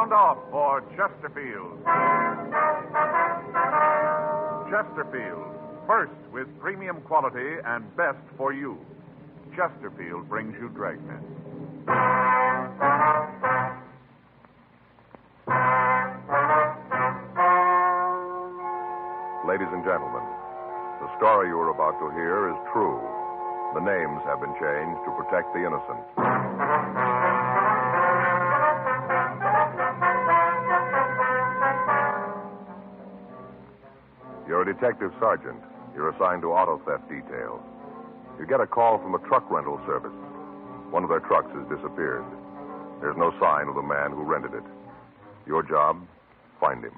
Sound off for Chesterfield. Chesterfield, first with premium quality and best for you. Chesterfield brings you Dragnet. Ladies and gentlemen, the story you are about to hear is true. The names have been changed to protect the innocent. You're a detective sergeant. You're assigned to auto theft detail. You get a call from a truck rental service. One of their trucks has disappeared. There's no sign of the man who rented it. Your job, find him.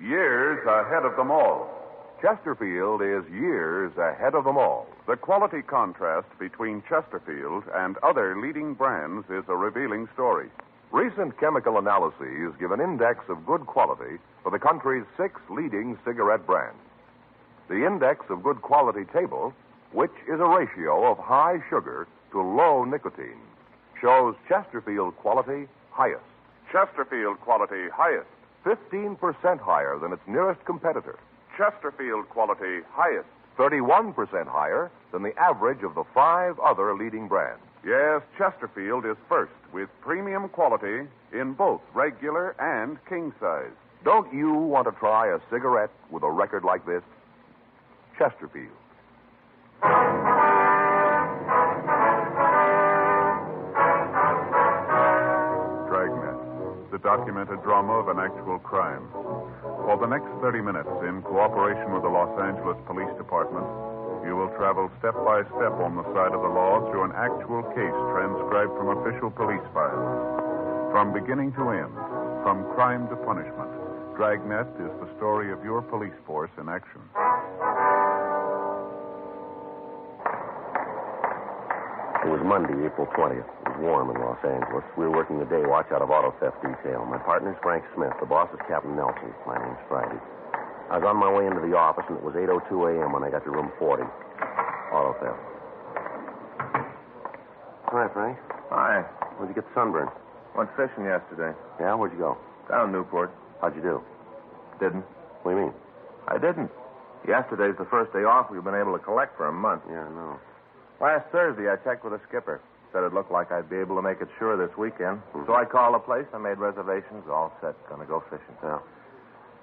Years ahead of them all. Chesterfield is years ahead of them all. The quality contrast between Chesterfield and other leading brands is a revealing story. Recent chemical analyses give an index of good quality for the country's 6 leading cigarette brands. The index of good quality table, which is a ratio of high sugar to low nicotine, shows Chesterfield quality highest. Chesterfield quality highest. 15% higher than its nearest competitor. Chesterfield quality highest. 31% higher than the average of the 5 other leading brands. Yes, Chesterfield is first with premium quality in both regular and king size. Don't you want to try a cigarette with a record like this? Chesterfield. Dragnet, the documented drama of an actual crime. For the next 30 minutes, in cooperation with the Los Angeles Police Department, you will travel step by step on the side of the law through an actual case transcribed from official police files. From beginning to end, from crime to punishment, Dragnet is the story of your police force in action. It was Monday, April 20th. It was warm in Los Angeles. We were working the day watch out of auto theft detail. My partner's Frank Smith. The boss is Captain Nelson. My name's Friday. I was on my way into the office, and it was 8:02 a.m. when I got to room 40. Auto theft. Hi, Frank. Hi. Where'd you get the sunburn? Went fishing yesterday. Yeah, where'd you go? Down Newport. How'd you do? Didn't. What do you mean? I didn't. Yesterday's the first day off we've been able to collect for a month. Yeah, I know. Last Thursday, I checked with the skipper. Said it looked like I'd be able to make it sure this weekend. So I called the place. I made reservations. All set. Gonna go fishing. Yeah.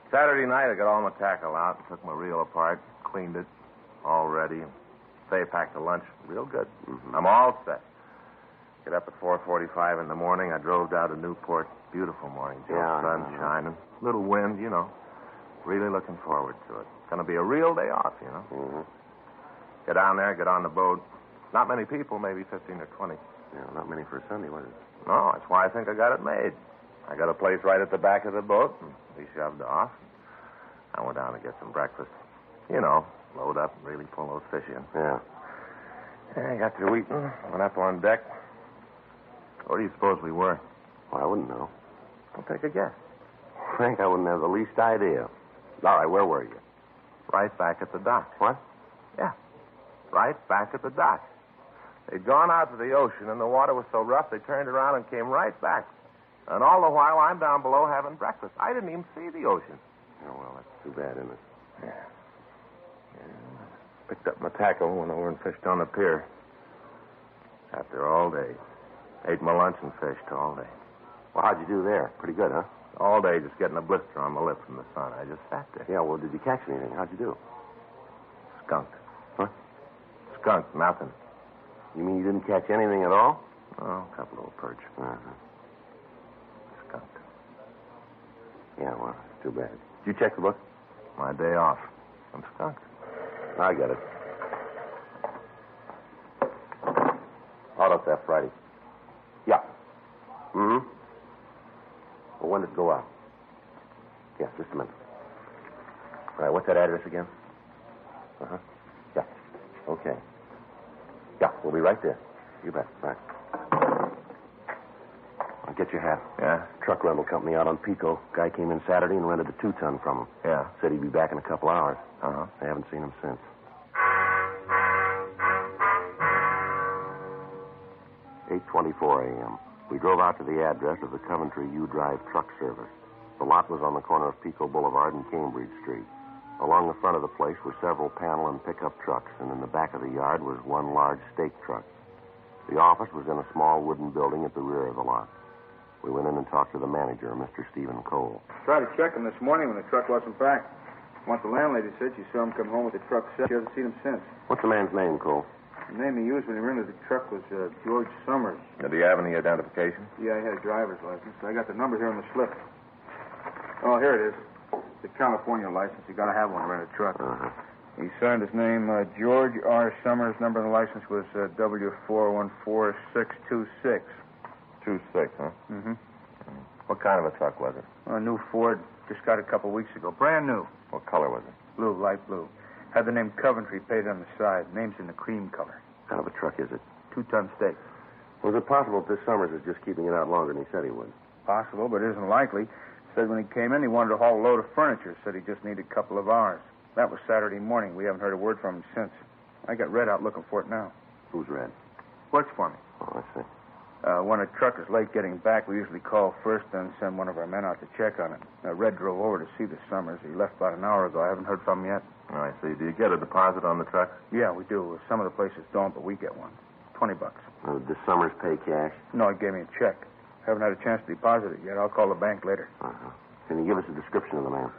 Saturday night, I got all my tackle out and took my reel apart, cleaned it, all ready. Say, packed a lunch. Real good. Mm-hmm. I'm all set. Get up at 4:45 in the morning. I drove down to Newport. Beautiful morning, Joe. Yeah, Sun shining. Little wind, you know. Really looking forward to it. Gonna be a real day off, you know. Mm-hmm. Get down there, get on the boat. Not many people, maybe 15 or 20. Yeah, not many for a Sunday, was it? No, that's why I think I got it made. I got a place right at the back of the boat, and we shoved off. I went down to get some breakfast. You know, load up and really pull those fish in. Yeah. I got through eating, went up on deck. Where do you suppose we were? Well, I wouldn't know. I'll take a guess. Frank, I wouldn't have the least idea. All right, where were you? Right back at the dock. What? Yeah, right back at the dock. They'd gone out to the ocean, and the water was so rough they turned around and came right back. And all the while, I'm down below having breakfast. I didn't even see the ocean. Oh, well, that's too bad, isn't it? Yeah. Picked up my tackle, went over and fished on the pier. Sat there all day. Ate my lunch and fished all day. Well, how'd you do there? Pretty good, huh? All day just getting a blister on my lip from the sun. I just sat there. Yeah, well, did you catch anything? How'd you do? Skunk. What? Skunk, nothing. You mean you didn't catch anything at all? Oh, a couple of perch. Uh-huh. Skunk. Yeah, well, it's too bad. Did you check the book? My day off. I'm skunked. I got it. Auto theft Friday. Yeah. Mm-hmm. Well, when did it go out? Yeah, just a minute. All right, what's that address again? Uh-huh. Yeah. Okay. Yeah, we'll be right there. You bet. Right. I'll get your hat. Yeah? Truck rental company out on Pico. Guy came in Saturday and rented a 2-ton from him. Yeah. Said he'd be back in a couple hours. Uh-huh. I haven't seen him since. 8:24 a.m. We drove out to the address of the Coventry U Drive Truck Service. The lot was on the corner of Pico Boulevard and Cambridge Street. Along the front of the place were several panel and pickup trucks, and in the back of the yard was one large stake truck. The office was in a small wooden building at the rear of the lot. We went in and talked to the manager, Mr. Stephen Cole. Tried to check him this morning when the truck wasn't back. Once the landlady said she saw him come home with the truck set. She hasn't seen him since. What's the man's name, Cole? The name he used when he rented the truck was George Summers. Did he have any identification? Yeah, he had a driver's license. I got the number here on the slip. Oh, here it is. The California license. You got to have one to rent a truck. Uh-huh. He signed his name, George R. Summers. Number on the license was W414626. 26, huh? Mm-hmm. What kind of a truck was it? A new Ford. Just got it a couple weeks ago. Brand new. What color was it? Blue, light blue. Had the name Coventry painted on the side. Name's in the cream color. What kind of a truck is it? 2-ton stake. Was it possible that this Summers is just keeping it out longer than he said he would? Possible, but it isn't likely. Said when he came in, he wanted to haul a load of furniture. Said he just needed a couple of hours. That was Saturday morning. We haven't heard a word from him since. I got Red out looking for it now. Who's Red? Works for me. Oh, I see. When a truck is late getting back, we usually call first, then send one of our men out to check on it. Red drove over to see the Summers. He left about an hour ago. I haven't heard from him yet. Oh, I see. Do you get a deposit on the truck? Yeah, we do. Some of the places don't, but we get one. $20. Does Summers pay cash? No, he gave me a check. Haven't had a chance to deposit it yet. I'll call the bank later. Uh-huh. Can you give us a description of the man?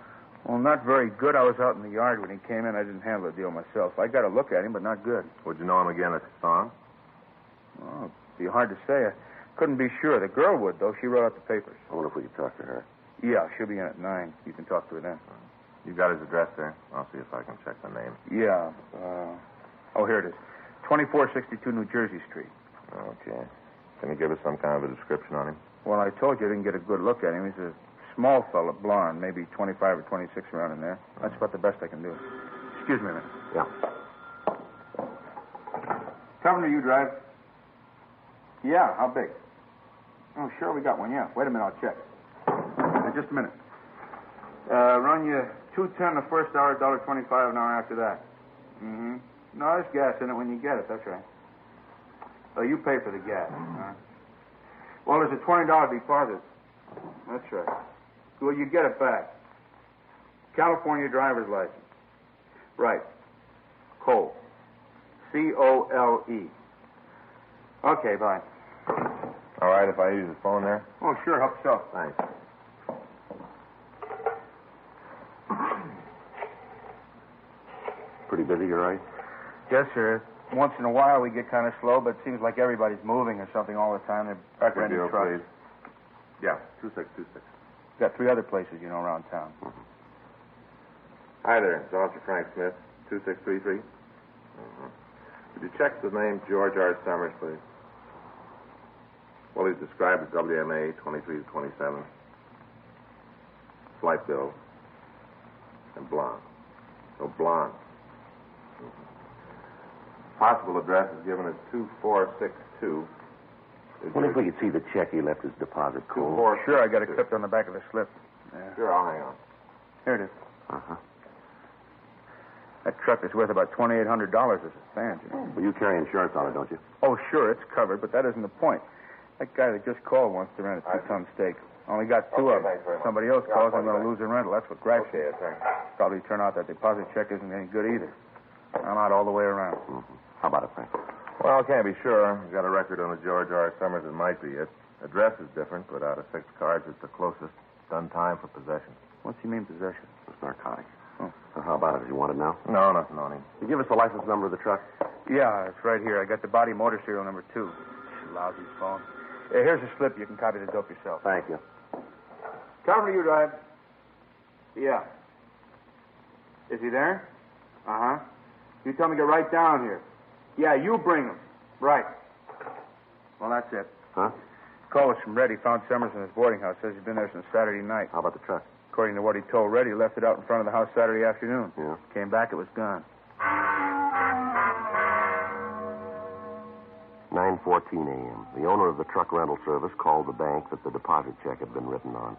Well, not very good. I was out in the yard when he came in. I didn't handle the deal myself. I got a look at him, but not good. Would you know him again at the song? Oh, it'd be hard to say. I couldn't be sure. The girl would, though. She wrote out the papers. I wonder if we could talk to her. Yeah, she'll be in at 9. You can talk to her then. You got his address there? I'll see if I can check the name. Yeah. Here it is. 2462 New Jersey Street. Okay. Can you give us some kind of a description on him? Well, I told you I didn't get a good look at him. He's a small fella, blonde, maybe 25 or 26 around in there. That's about the best I can do. Excuse me a minute. Yeah. Coventry U Drive. Yeah, how big? Oh, sure, we got one, yeah. Wait a minute, I'll check. Just a minute. Run you $2.10 the first hour, $1.25 an hour after that. Mm-hmm. No, there's gas in it when you get it, that's right. Oh, you pay for the gas. Well, there's a $20 deposit. That's right. Well, you get it back. California driver's license. Right. Cole. C-O-L-E. Okay, bye. All right, if I use the phone there? Oh, sure, help yourself. Thanks. Pretty busy, you're right? Yes, sir. Once in a while we get kind of slow, but it seems like everybody's moving or something all the time. They're Record renting deal, trucks. please. Yeah, 2626. Got 3 other places, around town. Mm-hmm. Hi there, it's Officer Frank Smith, 2633. Would you check the name George R. Summers, please? Well, he's described as WMA 23 to 27. Slight build. And blonde. No, blonde. Possible address is given as 2462. I wonder if we could see the check he left his deposit, Cole. Sure, I got it clipped on the back of the slip. Yeah. Sure, I'll hang on. Here it is. Uh-huh. That truck is worth about $2,800 as it stands, Well, you carry insurance on it, don't you? Oh, sure, it's covered, but that isn't the point. That guy that just called wants to rent a 2-ton stake. Only got 2 of them. thanks very much. Somebody else calls, I'm going to lose the rental. That's what gripes me. thanks. Probably turn out that deposit check isn't any good either. I'm out all the way around. Mm-hmm. How about it, Frank? Well, can't be sure. We've got a record on the George R. Summers. It might be it. Address is different, but out of 6 cards, it's the closest. Done time for possession. What's he mean, possession? It's narcotics. Oh. So how about it? Does he want it now? No, nothing on him. You give us the license number of the truck? Yeah, it's right here. I got the body motor serial number 2. Lousy phone. Here's a slip. You can copy the dope yourself. Thank you. Coventry U Drive. Yeah. Is he there? Uh-huh. You tell me to get right down here. Yeah, you bring him. Right. Well, that's it. Huh? Call was from Red. He found Summers in his boarding house. Says he's been there since Saturday night. How about the truck? According to what he told Red, he left it out in front of the house Saturday afternoon. Yeah. Came back, it was gone. 9:14 a.m. The owner of the truck rental service called the bank that the deposit check had been written on.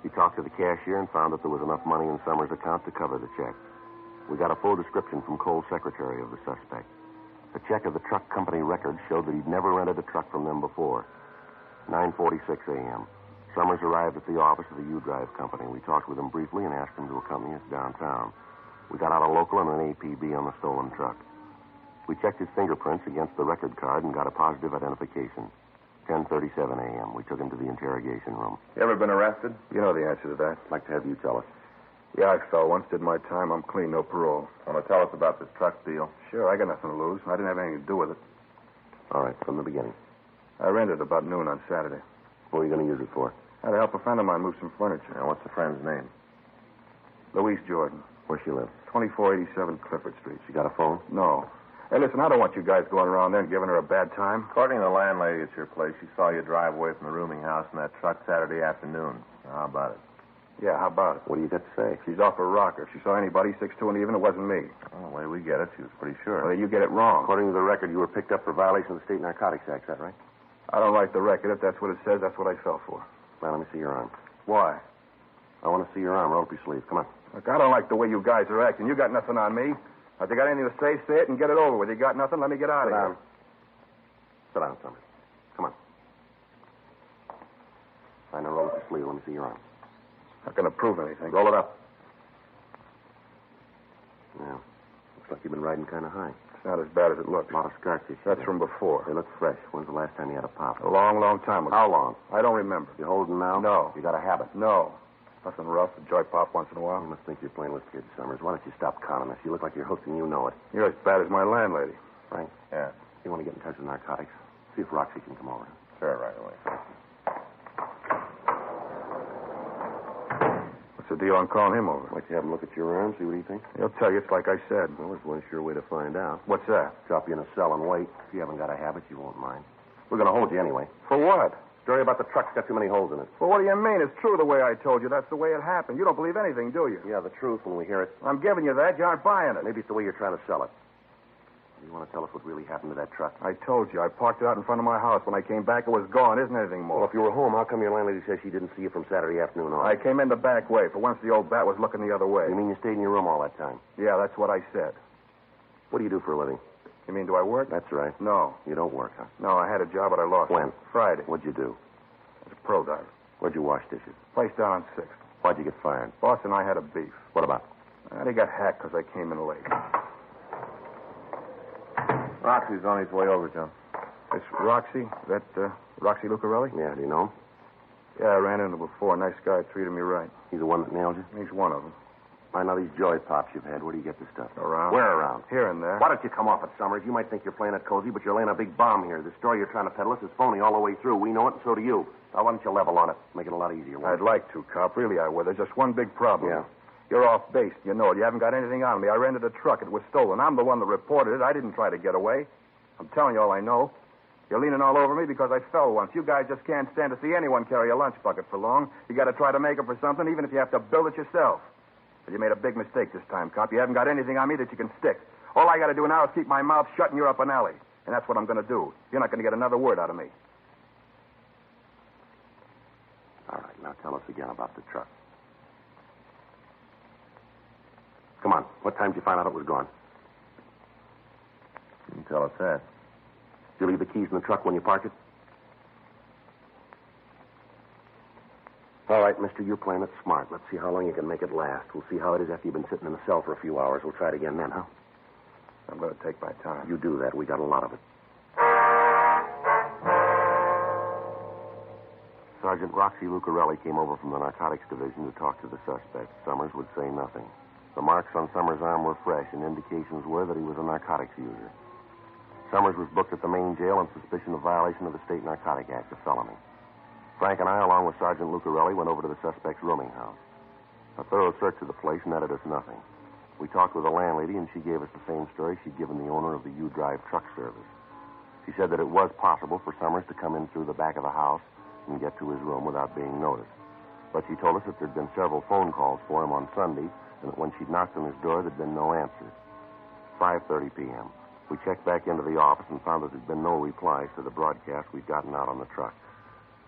He talked to the cashier and found that there was enough money in Summers' account to cover the check. We got a full description from Cole's secretary of the suspect. A check of the truck company records showed that he'd never rented a truck from them before. 9:46 a.m. Summers arrived at the office of the U-Drive company. We talked with him briefly and asked him to accompany us downtown. We got out a local and an APB on the stolen truck. We checked his fingerprints against the record card and got a positive identification. 10:37 a.m. We took him to the interrogation room. You ever been arrested? You know the answer to that. I'd like to have you tell us. Yeah, I fell once, did my time. I'm clean, no parole. Want to tell us about this truck deal? Sure, I got nothing to lose. I didn't have anything to do with it. All right, from the beginning. I rented about noon on Saturday. What are you going to use it for? I had to help a friend of mine move some furniture. Now, what's the friend's name? Louise Jordan, Where she lives? 2487 Clifford Street. She got a phone? No. Hey, listen, I don't want you guys going around there and giving her a bad time. According to the landlady at your place, she saw you drive away from the rooming house in that truck Saturday afternoon. Now, how about it? Yeah, how about it? What do you got to say? She's off her rocker. If she saw anybody 6'2" and even, it wasn't me. Well, the way we get it, she was pretty sure. Well, you get it wrong. According to the record, you were picked up for violation of the State Narcotics Act, is that right? I don't write the record. If that's what it says, that's what I fell for. Well, let me see your arm. Why? I want to see your arm. Roll up your sleeve. Come on. Look, I don't like the way you guys are acting. You got nothing on me. If you got anything to say it and get it over with. You got nothing, let me get out of here. Sit down, Summers. Come on. I know, roll up your sleeve. Let me see your arm. Not going to prove anything. Roll it up. Yeah. Looks like you've been riding kind of high. It's not as bad as it looks. A lot of scars this That's from before. They look fresh. When's the last time you had a pop? A long, long time ago. How long? I don't remember. You holding now? No. You got a habit? No. Nothing rough. A joy pop once in a while. You must think you're playing with kids, Summers. Why don't you stop conning us? You look like you're hooked and you know it. You're as bad as my landlady. Frank? Yeah. You want to get in touch with narcotics? See if Roxy can come over. Sure, right away. What's the deal on calling him over? I'd like to have him look at your arm, see what he thinks. He'll tell you it's like I said. Well, there's one sure way to find out. What's that? Drop you in a cell and wait. If you haven't got a habit, you won't mind. We're going to hold you anyway. For what? Story about the truck's got too many holes in it. Well, what do you mean? It's true the way I told you. That's the way it happened. You don't believe anything, do you? Yeah, the truth when we hear it. I'm giving you that. You aren't buying it. Maybe it's the way you're trying to sell it. You want to tell us what really happened to that truck? I told you. I parked it out in front of my house. When I came back, it was gone. Isn't anything more. Well, if you were home, how come your landlady says she didn't see you from Saturday afternoon on? I came in the back way. For once, the old bat was looking the other way. You mean you stayed in your room all that time? Yeah, that's what I said. What do you do for a living? You mean, do I work? That's right. No. You don't work, huh? No, I had a job, but I lost When? it. Friday. What'd you do? I was a pro diver. Where'd you wash dishes? Place down on 6th. Why'd you get fired? Boss and I had a beef. What about? They got hacked because I came in late. Roxy's on his way over, John. This Roxy? That, Roxy Lucarelli? Yeah, do you know him? Yeah, I ran into him before. Nice guy, treated me right. He's the one that nailed you? He's one of them. I know these joy pops you've had. Where do you get this stuff? Around. Where around? Here and there. Why don't you come off it, Summers? You might think you're playing it cozy, but you're laying a big bomb here. The story you're trying to peddle us is phony all the way through. We know it, and so do you. Now, why don't you level on it? Make it a lot easier. I'd like to, cop. Really, I would. There's just one big problem. Yeah. You're off base. You know it. You haven't got anything on me. I rented a truck. It was stolen. I'm the one that reported it. I didn't try to get away. I'm telling you all I know. You're leaning all over me because I fell once. You guys just can't stand to see anyone carry a lunch bucket for long. You got to try to make it for something, even if you have to build it yourself. But you made a big mistake this time, cop. You haven't got anything on me that you can stick. All I got to do now is keep my mouth shut and you're up an alley. And that's what I'm going to do. You're not going to get another word out of me. All right, now tell us again about the truck. Come on. What time did you find out it was gone? You can tell us that. Did you leave the keys in the truck when you parked it? All right, mister, you're playing it smart. Let's see how long you can make it last. We'll see how it is after you've been sitting in the cell for a few hours. We'll try it again then, huh? I'm going to take my time. You do that. We got a lot of it. Sergeant Roxy Lucarelli came over from the narcotics division to talk to the suspect. Summers would say nothing. The marks on Summers' arm were fresh, and indications were that he was a narcotics user. Summers was booked at the main jail on suspicion of violation of the State Narcotic Act, a felony. Frank and I, along with Sergeant Lucarelli, went over to the suspect's rooming house. A thorough search of the place netted us nothing. We talked with the landlady, and she gave us the same story she'd given the owner of the U-Drive truck service. She said that it was possible for Summers to come in through the back of the house and get to his room without being noticed. But she told us that there'd been several phone calls for him on Sunday, and that when she'd knocked on his door, there'd been no answer. 5:30 p.m. We checked back into the office and found that there'd been no replies to the broadcast we'd gotten out on the truck.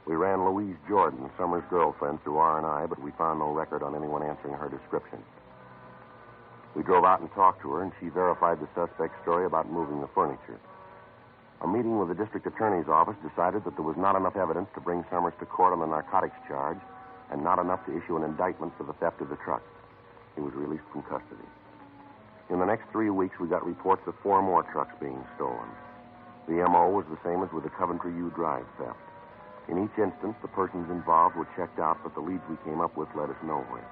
We ran Louise Jordan, Summers' girlfriend, through R&I, but we found no record on anyone answering her description. We drove out and talked to her, and she verified the suspect's story about moving the furniture. A meeting with the district attorney's office decided that there was not enough evidence to bring Summers to court on the narcotics charge and not enough to issue an indictment for the theft of the truck. He was released from custody. In the next 3 weeks, we got reports of 4 more trucks being stolen. The M.O. was the same as with the Coventry U Drive theft. In each instance, the persons involved were checked out, but the leads we came up with led us nowhere.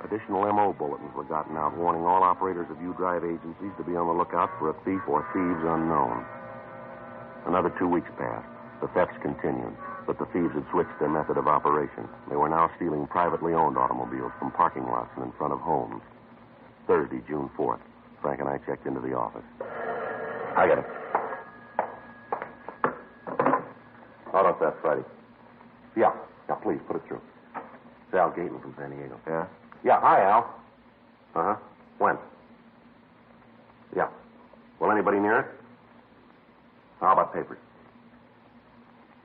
Additional M.O. bulletins were gotten out warning all operators of U Drive agencies to be on the lookout for a thief or thieves unknown. Another 2 weeks passed. The thefts continued, but the thieves had switched their method of operation. They were now stealing privately owned automobiles from parking lots and in front of homes. Thursday, June 4th, Frank and I checked into the office. I got it. Auto theft Friday. Yeah, please, put it through. It's Al Gaten from San Diego. Yeah? Yeah, hi, Al. Uh-huh. When? Yeah. Will anybody near it? How about papers?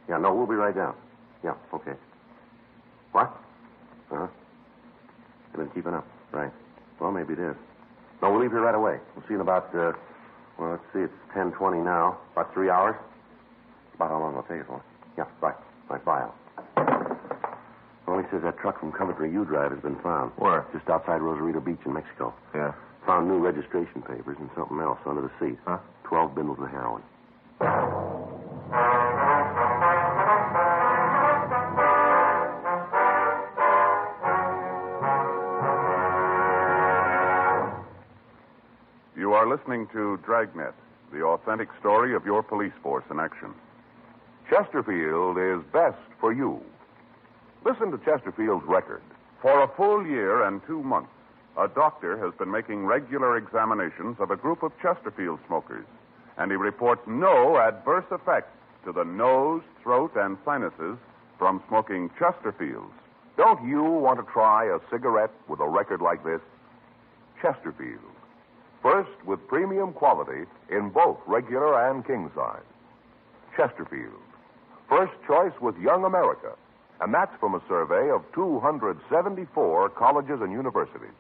Yeah, no, we'll be right down. Yeah, okay. What? Uh-huh. You've been keeping up. Right. Well, maybe it is. No, we'll leave here right away. We'll see you in about, let's see, it's 10:20 now. About 3 hours? About how long it'll take it for? Yeah, right. Right, bye, Al. Well, he says that truck from Coventry U Drive has been found. Where? Just outside Rosarito Beach in Mexico. Yeah. Found new registration papers and something else under the seat. Huh? 12 bundles of heroin. You are listening to Dragnet, the authentic story of your police force in action. Chesterfield is best for you. Listen to Chesterfield's record. For a full year and 2 months, a doctor has been making regular examinations of a group of Chesterfield smokers, and he reports no adverse effects to the nose, throat, and sinuses from smoking Chesterfields. Don't you want to try a cigarette with a record like this? Chesterfield. First with premium quality in both regular and king size. Chesterfield. First choice with Young America. And that's from a survey of 274 colleges and universities.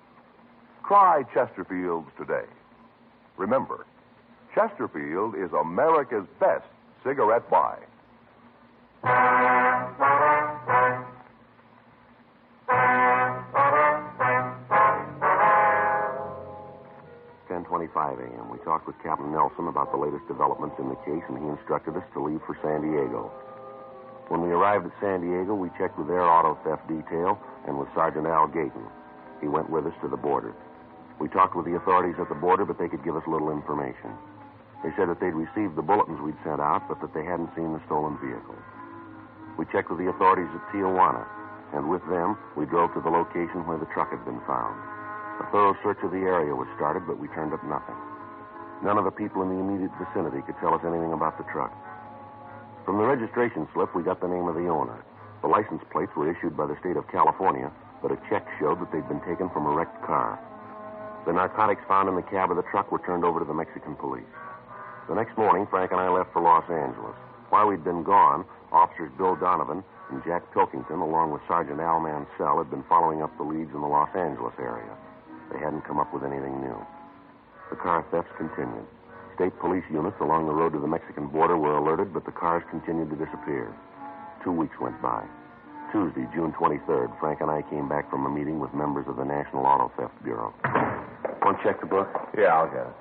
Try Chesterfields today. Remember, Chesterfield is America's best cigarette buy. 10:25 a.m. We talked with Captain Nelson about the latest developments in the case, and he instructed us to leave for San Diego. When we arrived at San Diego, we checked with their auto theft detail and with Sergeant Al Gaten. He went with us to the border. We talked with the authorities at the border, but they could give us little information. They said that they'd received the bulletins we'd sent out, but that they hadn't seen the stolen vehicle. We checked with the authorities at Tijuana, and with them, we drove to the location where the truck had been found. A thorough search of the area was started, but we turned up nothing. None of the people in the immediate vicinity could tell us anything about the truck. From the registration slip, we got the name of the owner. The license plates were issued by the state of California, but a check showed that they'd been taken from a wrecked car. The narcotics found in the cab of the truck were turned over to the Mexican police. The next morning, Frank and I left for Los Angeles. While we'd been gone, officers Bill Donovan and Jack Pilkington, along with Sergeant Al Mansell, had been following up the leads in the Los Angeles area. They hadn't come up with anything new. The car thefts continued. State police units along the road to the Mexican border were alerted, but the cars continued to disappear. 2 weeks went by. Tuesday, June 23rd, Frank and I came back from a meeting with members of the National Auto Theft Bureau. Want to check the book? Yeah, I'll get it.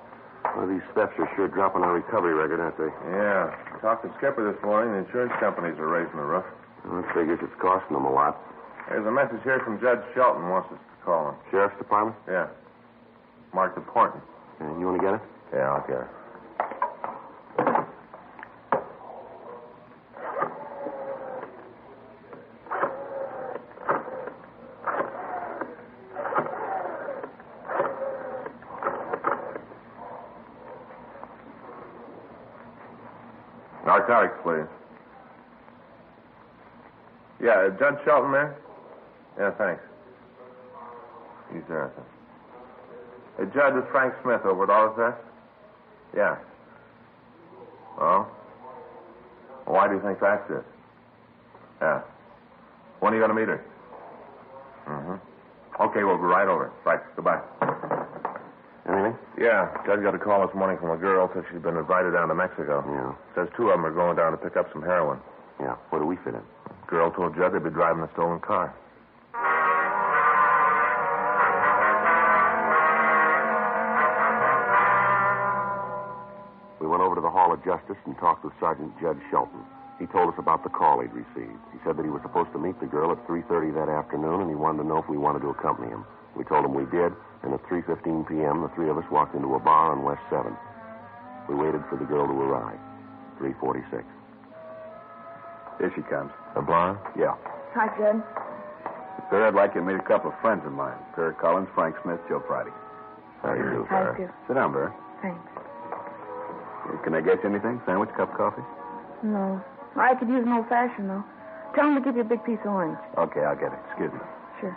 Well, these thefts are sure dropping our recovery record, aren't they? Yeah. I talked to Skipper this morning. The insurance companies are raising the roof. Well, that figures it's costing them a lot. There's a message here from Judge Shelton wants us to call him. Sheriff's Department? Yeah. Marked important. You want to get it? Yeah, I'll get it. Narcotics, please. Yeah, Judge Shelton there? Yeah, thanks. He's there, I think. Hey, Judge, it's Frank Smith over at Auto Theft? Yeah. Oh? Well, why do you think that's it? Yeah. When are you going to meet her? Mm-hmm. Okay, we'll be right over. Right. Goodbye. Anything? Yeah, Judge got a call this morning from a girl. Said she's been invited down to Mexico. Yeah. Says 2 of them are going down to pick up some heroin. Yeah. Where do we fit in? Girl told Judge they'd be driving a stolen car. We went over to the Hall of Justice and talked with Sergeant Judge Shelton. He told us about the call he'd received. He said that he was supposed to meet the girl at 3:30 that afternoon, and he wanted to know if we wanted to accompany him. We told him we did, and at 3:15 p.m., the 3 of us walked into a bar on West 7th. We waited for the girl to arrive. 3:46. Here she comes. A blonde? Yeah. Hi, Jed. Sir, I'd like you to meet a couple of friends of mine. Vera Collins, Frank Smith, Joe Friday. How do you do, Hi, Vera? Stu. Sit down, Vera. Thanks. Can I get you anything? Sandwich, cup of coffee? No. I could use an old-fashioned, though. Tell him to give you a big piece of orange. Okay, I'll get it. Excuse me. Sure.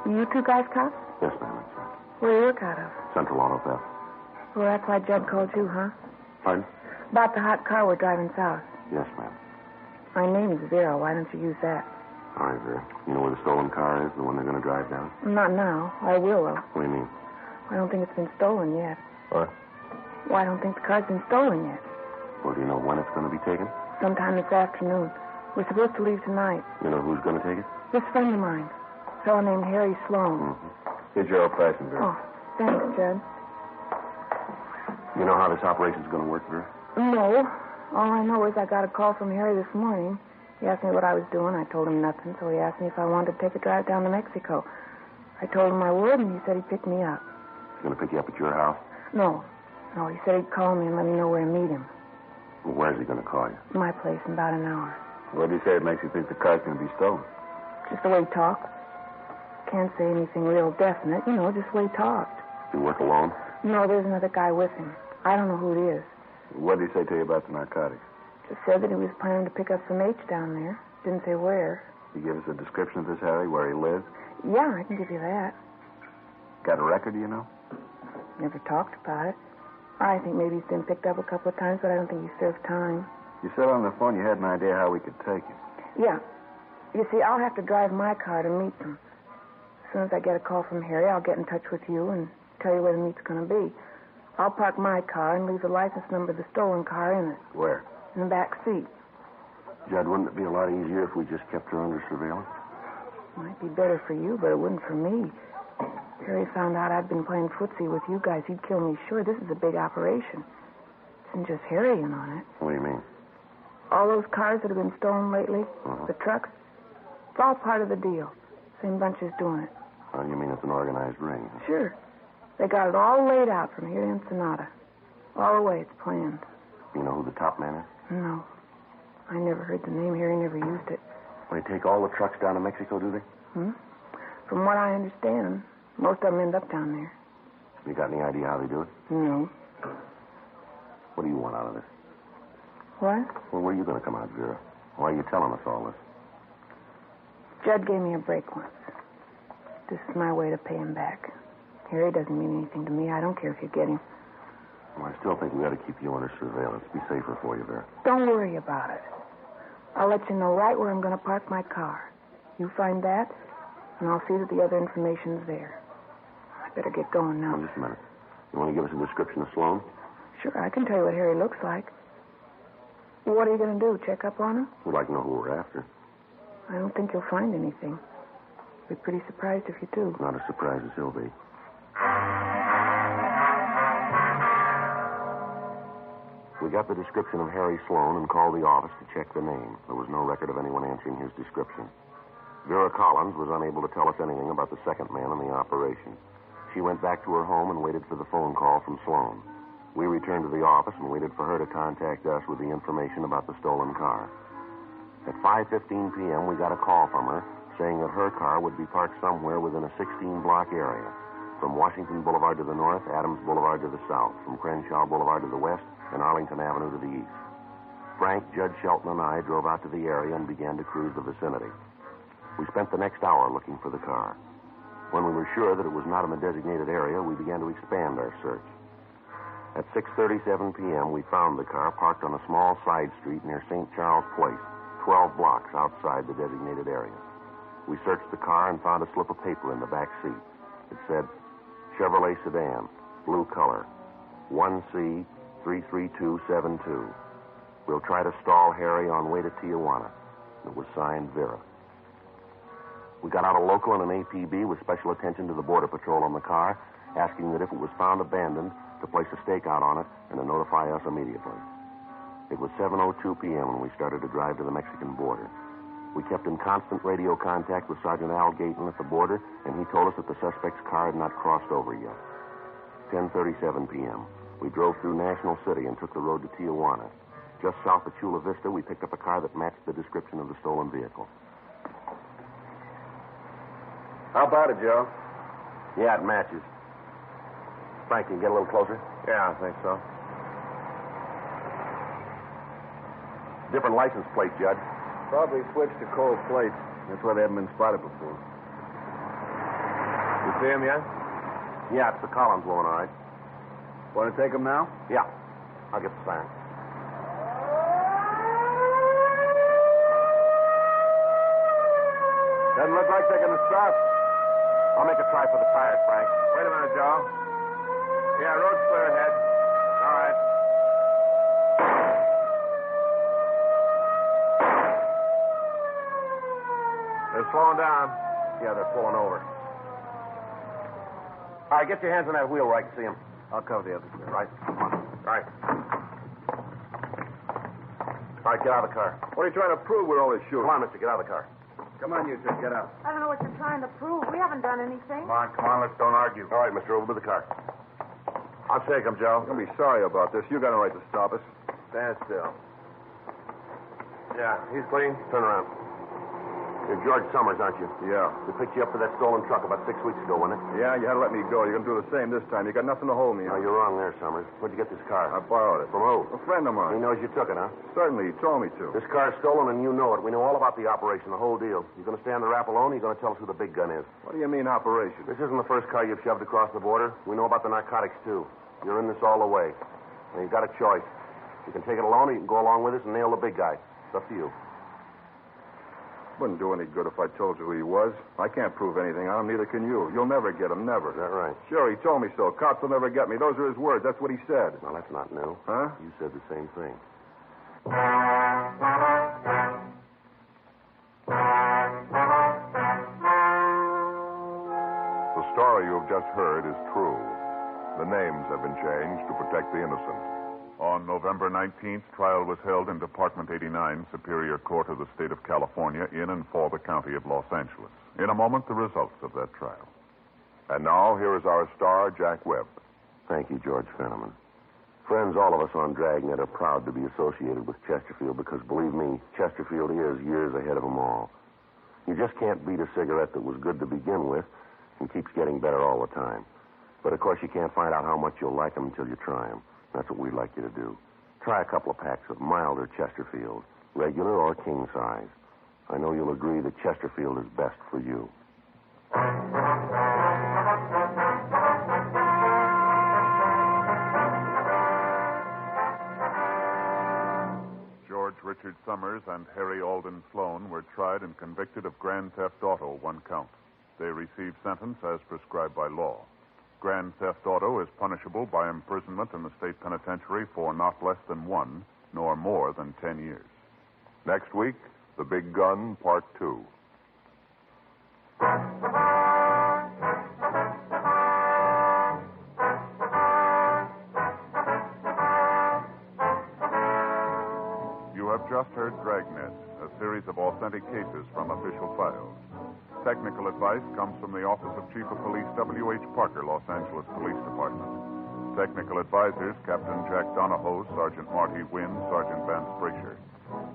You two guys cops? Yes, ma'am. That's right. Where do you work out of? Central Auto Theft. Well, that's why Jed called you, huh? Pardon? About the hot car we're driving south. Yes, ma'am. My name's Vera. Why don't you use that? All right, Vera. You know where the stolen car is, the one they're going to drive down? Not now. I will, though. What do you mean? I don't think it's been stolen yet. What? Well, I don't think the car's been stolen yet. Well, do you know when it's going to be taken? Sometime this afternoon. We're supposed to leave tonight. You know who's going to take it? This friend of mine. A fellow named Harry Sloan. Here's your old-fashioned, Vera. Oh, thanks, Jed. You know how this operation's going to work, Vera? No. All I know is I got a call from Harry this morning. He asked me what I was doing. I told him nothing, so he asked me if I wanted to take a drive down to Mexico. I told him I would, and he said he'd pick me up. He's going to pick you up at your house? No, he said he'd call me and let me know where to meet him. Well, where's he going to call you? My place in about an hour. What do you say it makes you think the car's going to be stolen? Just the way he talked. Can't say anything real definite, just the way he talked. You work alone? No, there's another guy with him. I don't know who it is. What did he say to you about the narcotics? Just said that he was planning to pick up some H down there. Didn't say where. He give us a description of this Harry, where he lives? Yeah, I can give you that. Got a record, do you know? Never talked about it. I think maybe he's been picked up a couple of times, but I don't think he served time. You said on the phone you had an idea how we could take him. Yeah. You see, I'll have to drive my car to meet them. As soon as I get a call from Harry, I'll get in touch with you and tell you where the meet's going to be. I'll park my car and leave the license number of the stolen car in it. Where? In the back seat. Judd, wouldn't it be a lot easier if we just kept her under surveillance? Might be better for you, but it wouldn't for me. Harry found out I'd been playing footsie with you guys. He'd kill me sure. This is a big operation. Isn't just Harry in on it. What do you mean? All those cars that have been stolen lately, the trucks, it's all part of the deal. Same bunch is doing it. Well, you mean it's an organized ring? Sure. They got it all laid out from here to Ensenada. All the way it's planned. You know who the top man is? No. I never heard the name. Harry never used it. Well, they take all the trucks down to Mexico, do they? From what I understand, most of them end up down there. You got any idea how they do it? No. What do you want out of this? What? Well, where are you going to come out, Vera? Why are you telling us all this? Judd gave me a break once. This is my way to pay him back. Harry doesn't mean anything to me. I don't care if you get him. Well, I still think we ought to keep you under surveillance. Be safer for you, Vera. Don't worry about it. I'll let you know right where I'm going to park my car. You find that, and I'll see that the other information's there. I better get going now. Well, just a minute. You want to give us a description of Sloan? Sure, I can tell you what Harry looks like. What are you going to do, check up on him? We'd like to know who we're after. I don't think you'll find anything. Be pretty surprised if you do. Not as surprised as he'll be. We got the description of Harry Sloan and called the office to check the name. There was no record of anyone answering his description. Vera Collins was unable to tell us anything about the second man in the operation. She went back to her home and waited for the phone call from Sloan. We returned to the office and waited for her to contact us with the information about the stolen car. At 5:15 p.m., we got a call from her saying that her car would be parked somewhere within a 16-block area. From Washington Boulevard to the north, Adams Boulevard to the south, from Crenshaw Boulevard to the west, and Arlington Avenue to the east. Frank, Judge Shelton, and I drove out to the area and began to cruise the vicinity. We spent the next hour looking for the car. When we were sure that it was not in the designated area, we began to expand our search. At 6:37 p.m., we found the car parked on a small side street near St. Charles Place, 12 blocks outside the designated area. We searched the car and found a slip of paper in the back seat. It said, Chevrolet sedan, blue color, 1C33272. We'll try to stall Harry on way to Tijuana. It was signed Vera. We got out a local and an APB with special attention to the Border Patrol on the car, asking that if it was found abandoned, to place a stakeout on it and to notify us immediately. It was 7:02 p.m. when we started to drive to the Mexican border. We kept in constant radio contact with Sergeant Al Gayton at the border, and he told us that the suspect's car had not crossed over yet. 10:37 p.m. We drove through National City and took the road to Tijuana. Just south of Chula Vista, we picked up a car that matched the description of the stolen vehicle. How about it, Joe? Yeah, it matches. Frank, can you get a little closer? Yeah, I think so. Different license plate, Judge. Probably switched to cold plates. That's why they haven't been spotted before. You see him yet? Yeah, it's the Collins woman, all right. Want to take them now? Yeah, I'll get the siren. Doesn't look like they're going to stop. I'll make a try for the tires, Frank. Wait a minute, Joe. Yeah, road's clear ahead. All right. They're slowing down. Yeah, they're pulling over. All right, get your hands on that wheel where I can see them. I'll cover the others. Right. Come on. Right. All right, get out of the car. What are you trying to prove with all this shooting? Come on, mister, get out of the car. Come on, you two, get out. I don't know what you're trying to prove. We haven't done anything. Come on, let's don't argue. All right, mister, over to the car. I'll take him, Joe. You're going to be sorry about this. You got a right to stop us. Stand still. Yeah, he's clean. Turn around. You're George Summers, aren't you? Yeah. We picked you up for that stolen truck about 6 weeks ago, wasn't it? Yeah, you had to let me go. You're going to do the same this time. You got nothing to hold me No, on. you're wrong there, Summers. Where'd you get this car? I borrowed it. From who? A friend of He mine. knows you took it, huh? Certainly, he told me to. This car's stolen, and you know it. We know all about the operation, the whole deal. You going to stand the rap alone, or you going to tell us who the big gun is? What do you mean, operation? This isn't the first car you've shoved across the border. We know about the narcotics, too. You're in this all the way. And you've got a choice. You can take it alone, or you can go along with us and nail the big guy. It's up to you. Wouldn't do any good if I told you who he was. I can't prove anything on him, neither can you. You'll never get him, never. Is that right? Sure, he told me so. Cops will never get me. Those are his words. That's what he said. Well, that's not new. Huh? You said the same thing. The story you have just heard is true. The names have been changed to protect the innocent. On November 19th, trial was held in Department 89, Superior Court of the State of California, in and for the County of Los Angeles. In a moment, the results of that trial. And now, here is our star, Jack Webb. Thank you, George Fenneman. Friends, all of us on Dragnet are proud to be associated with Chesterfield because, believe me, Chesterfield is years ahead of them all. You just can't beat a cigarette that was good to begin with and keeps getting better all the time. But, of course, you can't find out how much you'll like them until you try them. That's what we'd like you to do. Try a couple of packs of milder Chesterfield, regular or king size. I know you'll agree that Chesterfield is best for you. George Richard Summers and Harry Alden Sloan were tried and convicted of grand theft auto, 1 count. They received sentence as prescribed by law. Grand theft auto is punishable by imprisonment in the state penitentiary for not less than 1, nor more than 10 years. Next week, The Big Gun, Part 2. You have just heard Dragnet, a series of authentic cases from official files. Technical advice comes from the Office of Chief of Police W.H. Parker, Los Angeles Police Department. Technical advisors, Captain Jack Donahoe, Sergeant Marty Wynn, Sergeant Vance Brasher.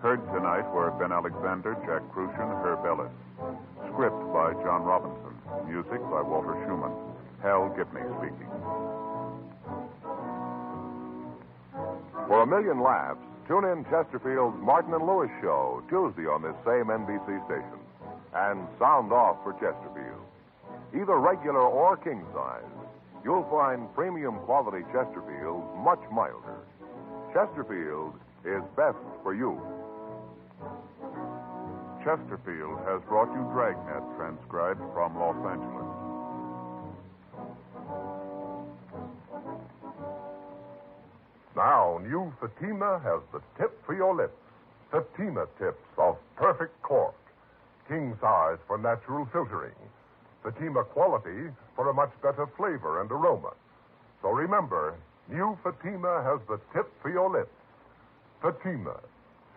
Heard tonight were Ben Alexander, Jack Crucian, Herb Ellis. Script by John Robinson. Music by Walter Schumann. Hal Gibney speaking. For a million laughs, tune in Chesterfield's Martin and Lewis show Tuesday on this same NBC station. And sound off for Chesterfield. Either regular or king size, you'll find premium quality Chesterfield much milder. Chesterfield is best for you. Chesterfield has brought you Dragnet, transcribed from Los Angeles. Now, new Fatima has the tip for your lips. Fatima tips of perfect cork. King size for natural filtering. Fatima quality for a much better flavor and aroma. So remember, new Fatima has the tip for your lips. Fatima.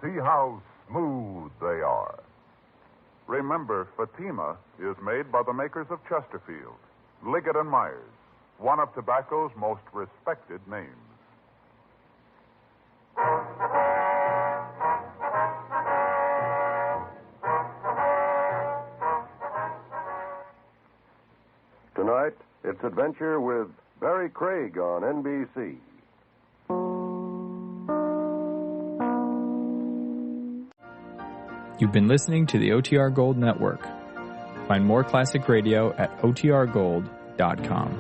See how smooth they are. Remember, Fatima is made by the makers of Chesterfield, Liggett & Myers, one of tobacco's most respected names. Tonight, it's adventure with Barry Craig on NBC. You've been listening to the OTR Gold Network. Find more classic radio at otrgold.com.